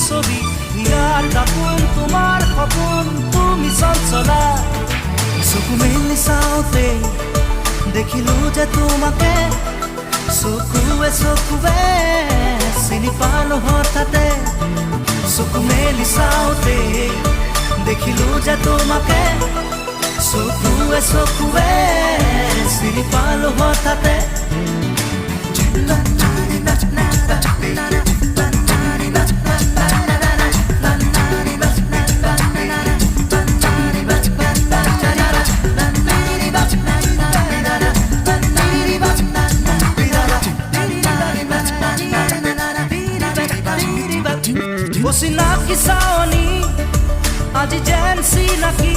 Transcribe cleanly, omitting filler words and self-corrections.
ছবি ইয়াৰ দাপোন তোমাৰ সপোন তুমি চঞ্চলা চকু মেলি চাওঁতে দেখিলো যে তোমাকে চকুৱে চকুৱে চিনি পালো হঠাতে চকু মেলি চাওঁতে দেখিলো যে তোমাকে চকুৱে চকুৱে চিনি পালো হঠাতে Sinaki saoni aji jen sinaki